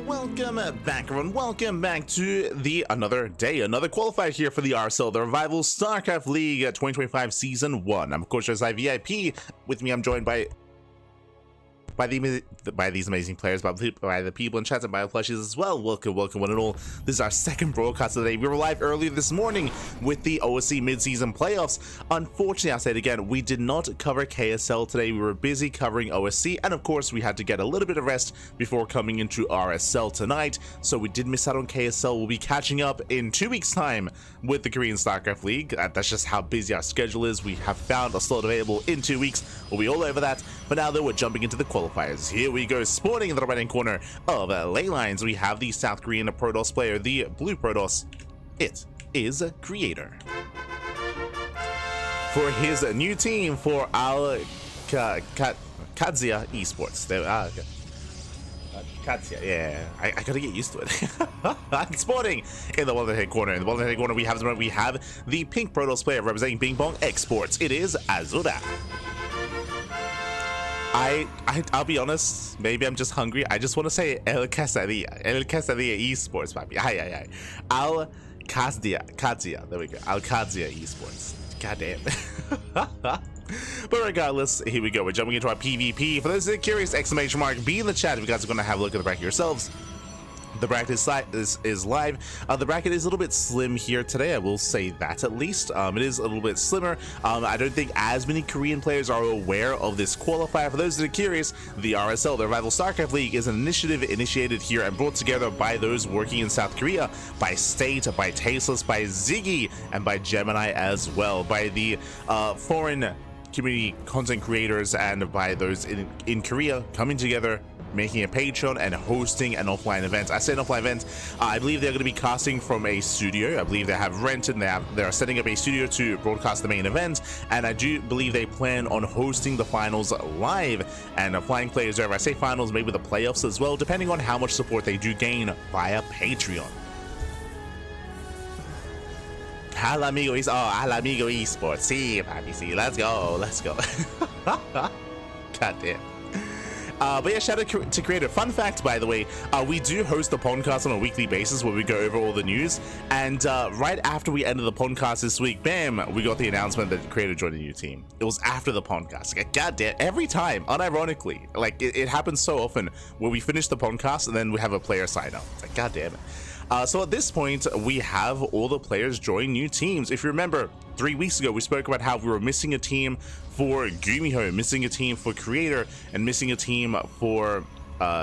welcome back everyone, welcome back to another day, another qualifier here for the RSL, the Revival StarCraft League 2025 Season 1. I'm of course your VIP. With me I'm joined by these amazing players, by the people in chat and by the plushies as well. Welcome one and all. This is our second broadcast of the day. We were live earlier this morning with the OSC mid-season playoffs. Unfortunately, I'll say it again, we did not cover KSL today. We were busy covering OSC, and of course we had to get a little bit of rest before coming into RSL tonight, so we did miss out on KSL. We'll be catching up in 2 weeks time with the Korean StarCraft League. That's just how busy our schedule is. We have found a slot available in 2 weeks. We'll be all over that, but now though we're jumping into the qualifiers. Here we go. Spawning in the right hand corner of ley lines, we have the South Korean Protoss player, the blue Protoss. It is Creator. For his new team, for Kadzia Esports. Kadzia, yeah, I gotta get used to it. Spawning in the one hand corner. In the one hand corner, we have the pink Protoss player representing Bing Bong Exports. It is Azura. I'll be honest, maybe I'm just hungry. I just want to say El Casadilla Esports, papi. Ay. Al Kadzia, there we go. Al Kadzia Esports. God damn. But regardless, here we go. We're jumping into our PvP. For those that are curious, exclamation mark, be in the chat if you guys are going to have a look at the bracket yourselves. The bracket is live. The bracket is a little bit slim here today, I will say that at least. It is a little bit slimmer. I don't think as many Korean players are aware of this qualifier. For those that are curious, the RSL, the Revival StarCraft League, is an initiative initiated here and brought together by those working in South Korea, by State, by Tasteless, by Ziggy, and by Gemini as well, by the foreign community content creators, and by those in Korea coming together, making a Patreon and hosting an offline event. I say an offline event, I believe they're going to be casting from a studio. I believe they have rented and they are setting up a studio to broadcast the main event, and I do believe they plan on hosting the finals live and flying players over. I say finals, maybe the playoffs as well, depending on how much support they do gain via Patreon. Al amigo Esports. See, papi, see, let's go. God damn. But yeah, shout out to Creator. Fun fact, by the way, we do host the podcast on a weekly basis where we go over all the news, and right after we ended the podcast this week, bam, we got the announcement that Creator joined a new team. It was after the podcast. Like, god damn, every time, unironically, like it happens so often where we finish the podcast and then we have a player sign up. It's like, god damn it. So at this point, we have all the players join new teams. If you remember, 3 weeks ago, we spoke about how we were missing a team for Gumiho, missing a team for Creator, and missing a team for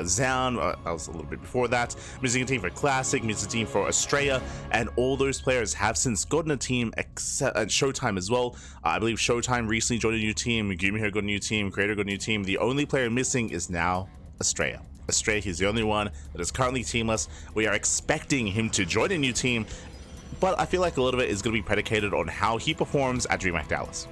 Zan. That was a little bit before that. Missing a team for Classic, missing a team for Australia, and all those players have since gotten a team, except Showtime as well. I believe Showtime recently joined a new team, Gumiho got a new team, Creator got a new team. The only player missing is now Australia. He's the only one that is currently teamless. We are expecting him to join a new team, but I feel like a little bit is going to be predicated on how he performs at DreamHack Dallas.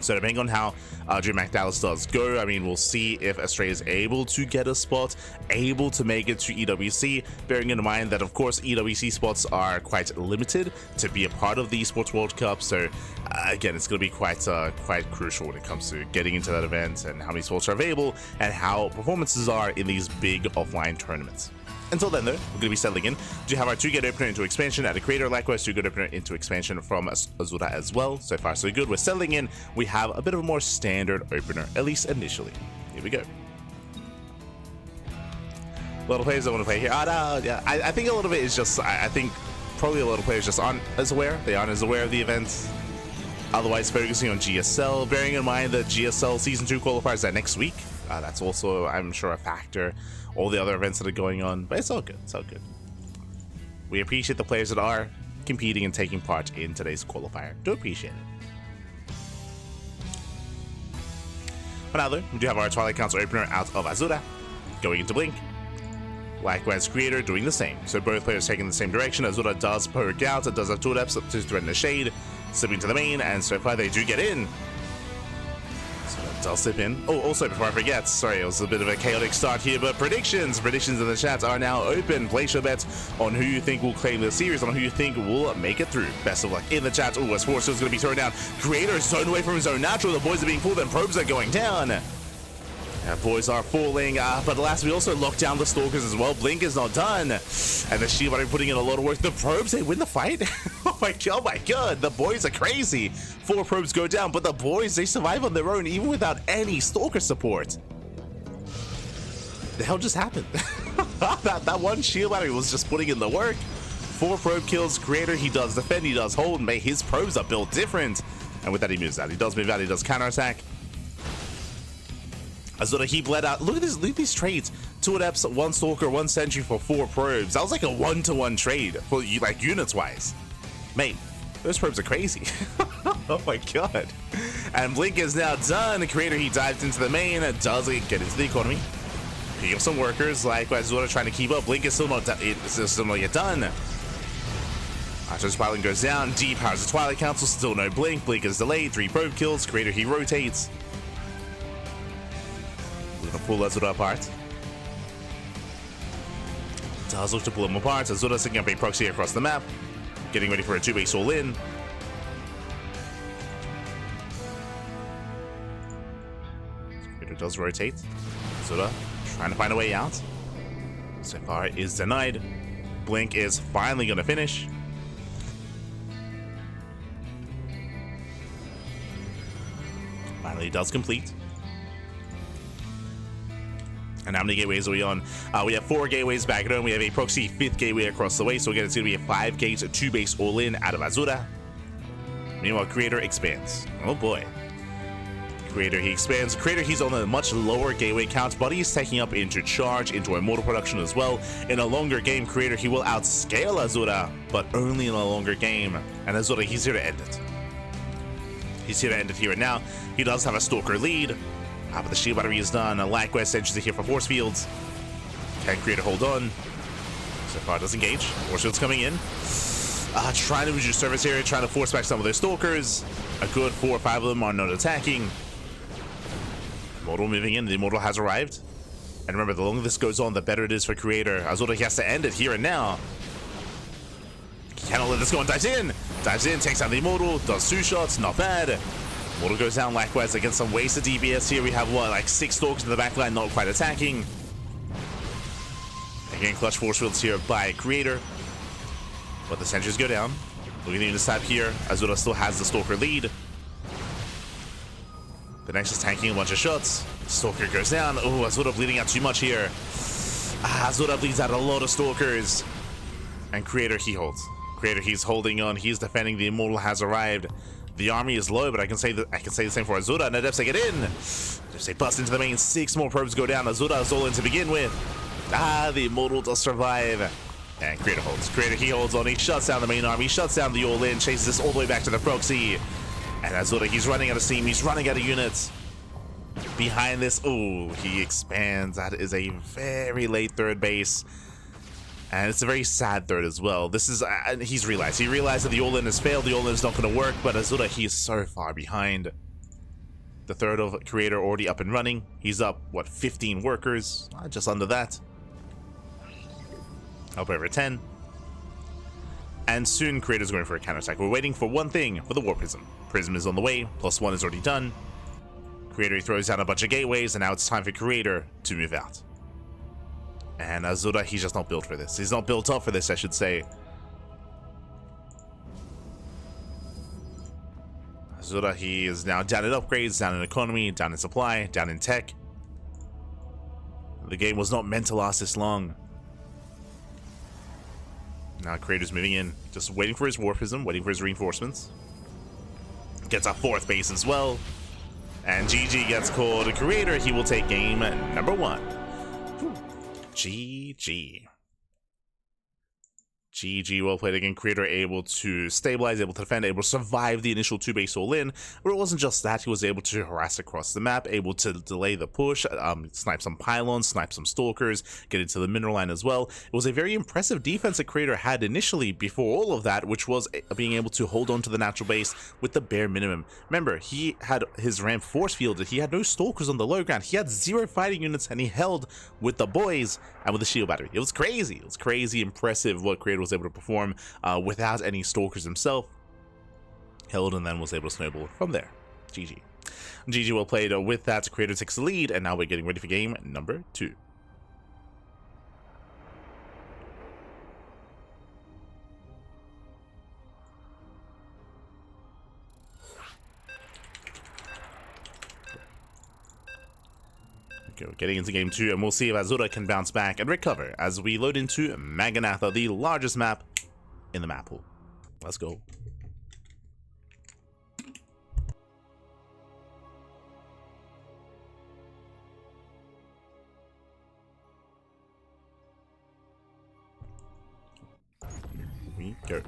So depending on how DreamHack Dallas does go, I mean, we'll see if Australia is able to get a spot, able to make it to EWC, bearing in mind that, of course, EWC spots are quite limited to be a part of the Esports World Cup. So again, it's going to be quite crucial when it comes to getting into that event and how many spots are available and how performances are in these big offline tournaments. Until then, though, we're going to be settling in. Do have our 2-get opener into expansion at a Creator, likewise 2-get opener into expansion from Azura as well. So far, so good. We're settling in. We have a bit of a more standard opener, at least initially. Here we go. A lot of players don't want to play here. I think a lot of it is just, I think probably a lot of players just aren't as aware. They aren't as aware of the events. Otherwise, focusing on GSL, bearing in mind that GSL Season 2 qualifiers are next week. That's also, I'm sure, a factor. All the other events that are going on, but it's all good. It's all good. We appreciate the players that are competing and taking part in today's qualifier. Do appreciate it. But now, though, we do have our Twilight Council opener out of Azura, going into Blink. Likewise, Creator doing the same. So both players taking the same direction. Azura does poke out, it does have 2 reps to threaten the shade, slipping to the main, and so far they do get in. I'll slip in. Oh, also before I forget, sorry, it was a bit of a chaotic start here, but predictions in the chat are now open. Place your bets on who you think will claim the series, on who you think will make it through. Best of luck in the chat. Oh, as 4 still going to be thrown down. Creator is thrown away from his own natural. The boys are being pulled and probes are going down. Yeah, boys are falling, but alas, we also locked down the Stalkers as well. Blink is not done. And the Shield are putting in a lot of work. The probes, they win the fight. Oh my god, the boys are crazy. 4 probes go down, but the boys, they survive on their own, even without any Stalker support. The hell just happened? that one Shield battery was just putting in the work. 4 probe kills. Creator, he does defend, he does hold, mate. His probes are built different. And with that, he moves out. He does move out, he does counterattack. Azura, he bled out. Look at these trades. 2 adepts, 1 stalker, 1 sentry for 4 probes. That was like a 1-to-1 trade for like units wise. Mate, those probes are crazy. Oh my god. And Blink is now done. Creator, he dives into the main, does get into the economy. Picking up some workers, like Azura trying to keep up. Blink is still not yet done. After the Spiraling goes down, D powers the Twilight Council, still no Blink. Blink is delayed, 3 probe kills. Creator, he rotates. Gonna pull Azura apart. Does look to pull him apart. Azura setting up a proxy across the map, getting ready for a 2-base all-in. Creator does rotate. Azura trying to find a way out. So far it is denied. Blink is finally gonna finish. Finally does complete. And how many gateways are we on? We have 4 gateways back at home. We have a proxy 5th gateway across the way. So again, it's going to be a 5-gate 2-base all-in out of Azura. Meanwhile, Creator expands. Oh boy. Creator, he expands. Creator, he's on a much lower gateway count, but he's taking up into charge, into Immortal production as well. In a longer game, Creator, he will outscale Azura, but only in a longer game. And Azura, he's here to end it. He's here to end it here and now. He does have a Stalker lead. But the shield battery is done. Likewise, sentries are here for force fields. Can Creator hold on? So far, does engage. Force fields coming in. Trying to reduce surface area, trying to force back some of their stalkers. A good 4 or 5 of them are not attacking. Immortal moving in. The Immortal has arrived. And remember, the longer this goes on, the better it is for Creator. Azura, he has to end it here and now. Cannot let this go on. Dives in. Dives in, takes out the Immortal. Does 2 shots. Not bad. Immortal goes down likewise against some wasted DPS here. We have, what, like 6 stalkers in the backline, not quite attacking. Again, clutch force fields here by Creator. But the sentries go down. Looking at the units tab here. Azura still has the Stalker lead. The next is tanking a bunch of shots. Stalker goes down. Oh, Azura bleeding out too much here. Azura bleeds out a lot of Stalkers. And Creator, he holds. Creator, he's holding on. He's defending. The Immortal has arrived. The army is low, but I can say the same for Azura. And Adepts, they get in. Adepts, they bust into the main. 6 more probes go down. Azura is all in to begin with. The Immortal does survive. And Creator holds. Creator, he holds on. He shuts down the main army. Shuts down the all-in. Chases this all the way back to the proxy. And Azura, he's running out of steam. He's running out of units. Behind this, oh, he expands. That is a very late 3rd base. And it's a very sad 3rd as well. This is, he's realized. He realized that the all-in has failed. The all-in is not going to work. But Azura, he is so far behind. The 3rd of Creator already up and running. He's up, what, 15 workers? Just under that. Up over 10. And soon Creator's going for a counterattack. We're waiting for one thing, for the War Prism. Prism is on the way. +1 is already done. Creator, he throws down a bunch of gateways. And now it's time for Creator to move out. And Azura, he's just not built for this. He's not built up for this, I should say. Azura, he is now down in upgrades, down in economy, down in supply, down in tech. The game was not meant to last this long. Now Creator's moving in, just waiting for his War Prism, waiting for his reinforcements. Gets a 4th base as well. And GG gets called. Creator, he will take game number 1. GG. GG, well played again. Creator able to stabilize, able to defend, able to survive the initial 2-base all-in. But it wasn't just that. He was able to harass across the map, able to delay the push, snipe some pylons, snipe some stalkers, get into the mineral line as well. It was a very impressive defense that Creator had initially before all of that, which was being able to hold on to the natural base with the bare minimum. Remember, he had his ramp force fielded. He had no stalkers on the low ground. He had 0 fighting units, and he held with the boys and with the shield battery. It was crazy. It was crazy impressive what Creator was able to perform without any stalkers himself. Held and then was able to snowball from there. GG. GG well played. With that, Creator takes the lead, and now we're getting ready for game number 2. Okay, we're getting into game 2, and we'll see if Azura can bounce back and recover as we load into Maganatha, the largest map in the map pool. Let's go. We go.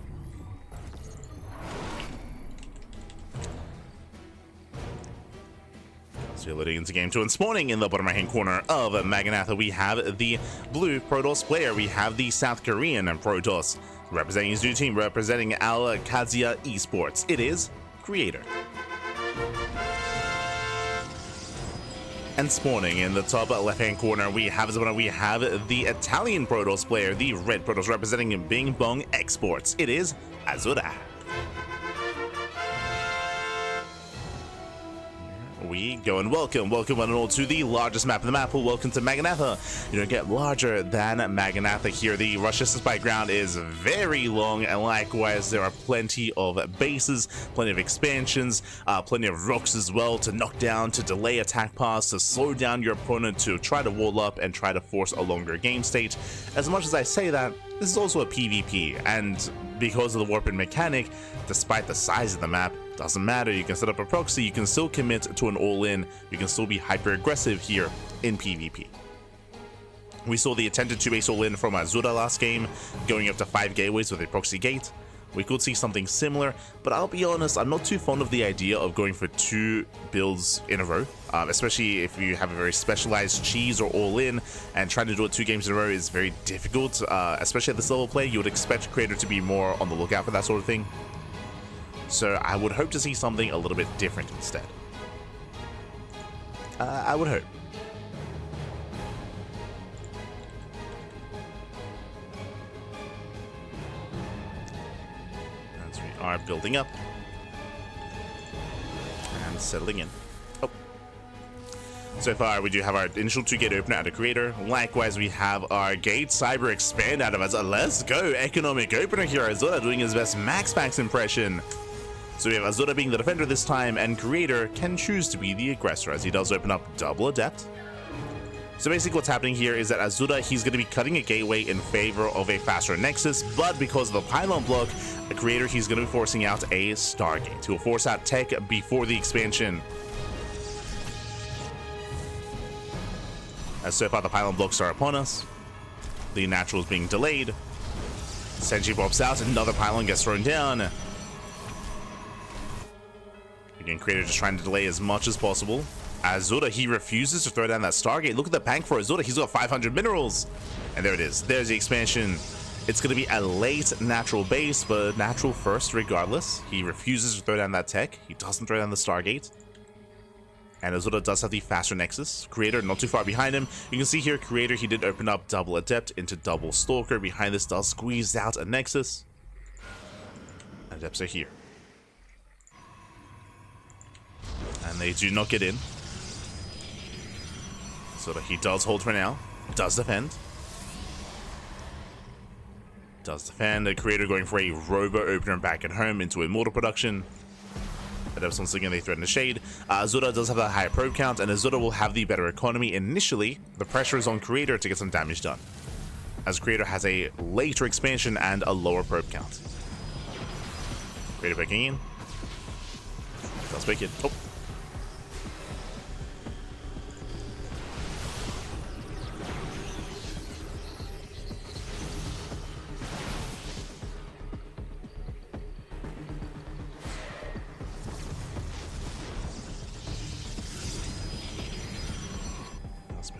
So you're loading into game 2, and spawning in the bottom right hand corner of Maganatha, we have the blue Protoss player. We have the South Korean Protoss representing his new team, representing Al-Kazia Esports. It is Creator. And spawning in the top left-hand corner, we have the Italian Protoss player, the red Protoss representing Bing Bong Exports. It is Azura. We go, and welcome one and all to the largest map in the map pool. Welcome to Maganatha. You don't get larger than Maganatha here. The rush distance by ground is very long, and likewise there are plenty of bases, plenty of expansions, plenty of rocks as well to knock down, to delay attack paths, to slow down your opponent, to try to wall up and try to force a longer game state. As much as I say that, this is also a PvP, and because of the warping mechanic, despite the size of the map, doesn't matter. You can set up a proxy, you can still commit to an all-in, you can still be hyper aggressive here in PvP. We saw the attempted 2-base all-in from Azura last game, going up to 5 gateways with a proxy gate. We could see something similar, but I'll be honest, I'm not too fond of the idea of going for 2 builds in a row, especially if you have a very specialized cheese or all-in, and trying to do it 2 games in a row is very difficult, especially at this level of play. You would expect Creator to be more on the lookout for that sort of thing. So I would hope to see something a little bit different instead. I would hope. As we are building up and settling in. Oh. So far, we do have our initial 2-gate opener out of Creator. Likewise, we have our gate cyber expand out of Azura. Let's go! Economic opener here. Azura doing his best Max impression. So we have Azura being the defender this time, and Creator can choose to be the aggressor as he does open up double adept. So basically what's happening here is that Azura, he's going to be cutting a gateway in favor of a faster nexus, but because of the pylon block, the Creator, he's going to be forcing out a Stargate. He'll force out tech before the expansion. As so far the pylon blocks are upon us, the natural is being delayed. Senji pops out, another pylon gets thrown down. Again, Creator just trying to delay as much as possible. Azura, he refuses to throw down that Stargate. Look at the bank for Azura. He's got 500 minerals. And there it is. There's the expansion. It's going to be a late natural base, but natural first regardless. He refuses to throw down that tech. He doesn't throw down the Stargate. And Azura does have the faster nexus. Creator not too far behind him. You can see here, Creator, he did open up double adept into double stalker. Behind this does squeeze out a nexus. Adepts are here. And they do not get in. So that he does hold for now. Does defend. Does defend. The Creator going for a robo opener back at home into Immortal production. Adepts once again, they threaten the shade. Azura does have a higher probe count, and Azura will have the better economy. Initially, the pressure is on Creator to get some damage done, as Creator has a later expansion and a lower probe count. Creator backing in. Does break it. Oh.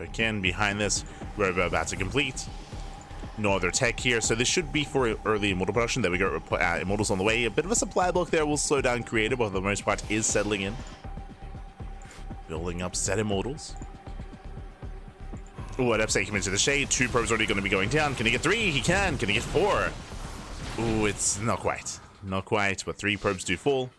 Again, behind this, robo about to complete. No other tech here, so this should be for early Immortal production. There we go, Immortals on the way. A bit of a supply block there will slow down Creator, but for the most part is settling in. Building up set Immortals. Ooh, Adepts take him into the shade. 2 probes already going to be going down. Can he get 3? He can. Can he get 4? Ooh, it's not quite. Not quite, but 3 probes do fall.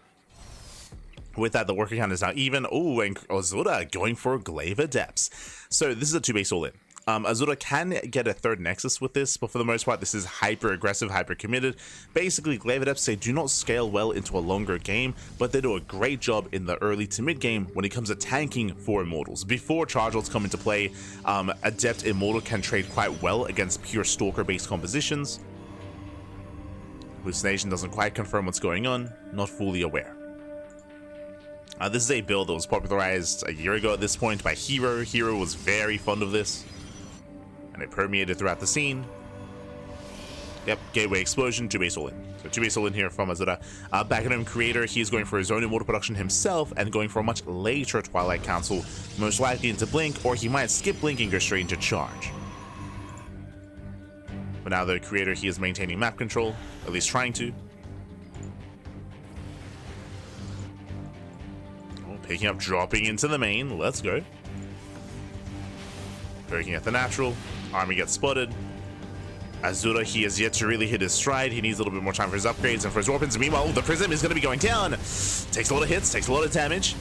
With that, the worker count is now even. Oh, and Azura going for Glaive Adepts. So this is a 2-base all-in. Azura can get a third Nexus with this, but for the most part, this is hyper aggressive, hyper committed. Basically, Glaive Adepts, they do not scale well into a longer game, but they do a great job in the early to mid game when it comes to tanking for Immortals. Before Charge Lords come into play, Adept Immortal can trade quite well against pure Stalker-based compositions. Hallucination doesn't quite confirm what's going on, not fully aware. This is a build that was popularized a year ago at this point by Hero. Hero was very fond of this, and it permeated throughout the scene. Yep, Gateway Explosion, 2-base all-in. So 2-base all-in here from Azura. Back at him, Creator, he's going for his own Immortal production himself and going for a much later Twilight Council, most likely into Blink, or he might skip Blink and go straight into Charge. But now the Creator, he is maintaining map control, at least trying to. Picking up, dropping into the main. Let's go. Poking at the natural. Army gets spotted. Azura, he has yet to really hit his stride. He needs a little bit more time for his upgrades and for his weapons. Meanwhile, the Prism is going to be going down. Takes a lot of hits, takes a lot of damage.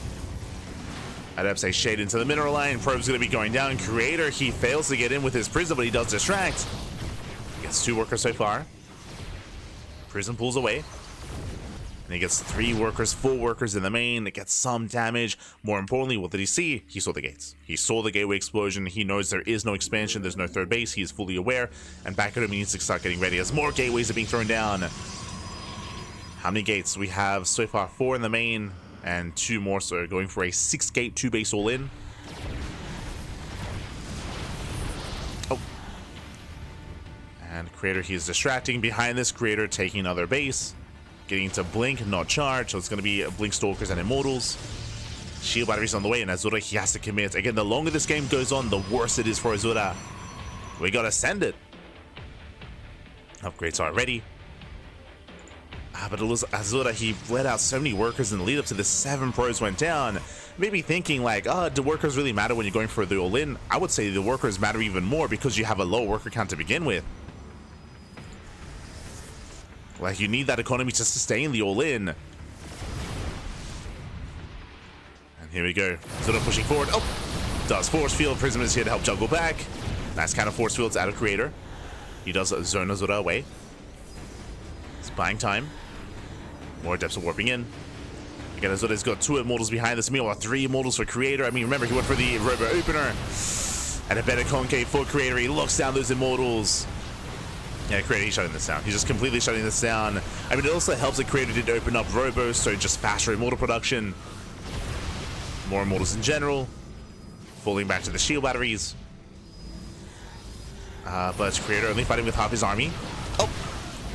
Adepts a shade into the mineral line. Probe's going to be going down. Creator, he fails to get in with his Prism, but he does distract. Gets 2 workers so far. Prism pulls away. And he gets 3 workers, 4 workers in the main. It gets some damage. More importantly, what did he see? He saw the gates. He saw the gateway explosion. He knows there is no expansion. There's no third base. He is fully aware. And back at him, he needs to start getting ready as more gateways are being thrown down. How many gates? We have so far 4 in the main and 2 more. So going for a 6-gate, 2-base all-in. Oh. And Creator, he is distracting. Behind this, Creator taking another base. Getting into Blink, not Charge, so it's going to be Blink Stalkers and Immortals. Shield batteries on the way, and Azura, he has to commit. Again, the longer this game goes on, the worse it is for Azura. We got to send it. Upgrades are ready. But it was Azura, he let out so many workers in the lead up to this. 7 pros went down. Maybe thinking like, oh, do workers really matter when you're going for the all-in? I would say the workers matter even more because you have a low worker count to begin with. Like, you need that economy to sustain the all-in. And here we go. Azura pushing forward. Oh! Does force field. Prism is here to help juggle back. Nice kind of force fields out of Creator. He does zone Azura away. He's buying time. More Adepts are warping in. Again, Azura's got 2 Immortals behind this. Meanwhile, 3 Immortals for Creator. I mean, remember, he went for the Robo Opener. And a better concave for Creator. He locks down those Immortals. Yeah, Creator, he's shutting this down. He's just completely shutting this down. I mean, it also helps that Creator did open up Robo, so just faster Immortal production. More Immortals in general. Falling back to the shield batteries. But Creator only fighting with half his army. Oh!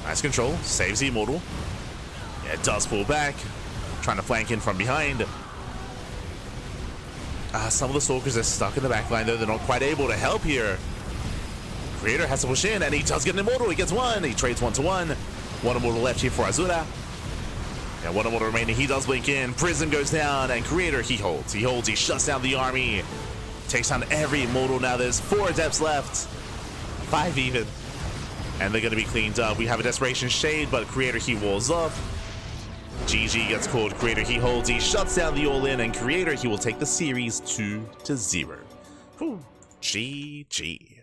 Nice control. Saves the Immortal. Yeah, it does fall back. Trying to flank in from behind. Some of the Stalkers are stuck in the back line, though. They're not quite able to help here. Creator has to push in, and he does get an Immortal. He gets 1. He trades 1-to-1. 1 Immortal left here for Azura. Yeah, 1 Immortal remaining. He does blink in. Prism goes down, and Creator, he holds. He holds. He shuts down the army. Takes down every Immortal. Now there's 4 Adepts left. 5 even. And they're going to be cleaned up. We have a Desperation Shade, but Creator, he walls off. GG gets called. Creator, he holds. He shuts down the all-in, and Creator, he will take the series 2-0. Whew. GG.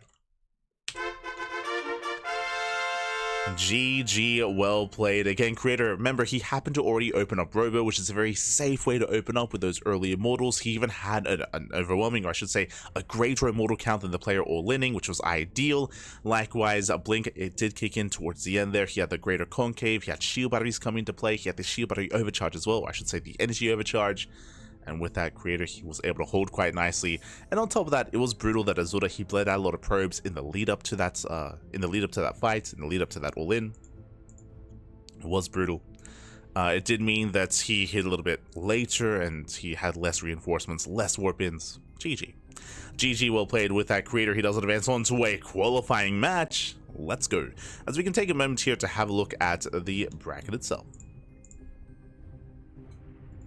GG, well played. Again, Creator, remember, he happened to already open up Robo, which is a very safe way to open up with those early Immortals. He even had an overwhelming, or I should say, a greater Immortal count than the player all-inning, which was ideal. Likewise, Blink, it did kick in towards the end there. He had the greater Concave, he had shield batteries come into play, he had the shield battery overcharge as well, or I should say the energy overcharge. And with that, Creator, he was able to hold quite nicely. And on top of that, it was brutal that Azura, he bled out a lot of probes in the lead up to that fight, in the lead up to that all-in. It was brutal. It did mean that he hit a little bit later, and he had less reinforcements, less warp-ins. GG. GG, well played. With that, Creator, he doesn't advance on to a qualifying match. Let's go. As we can take a moment here to have a look at the bracket itself.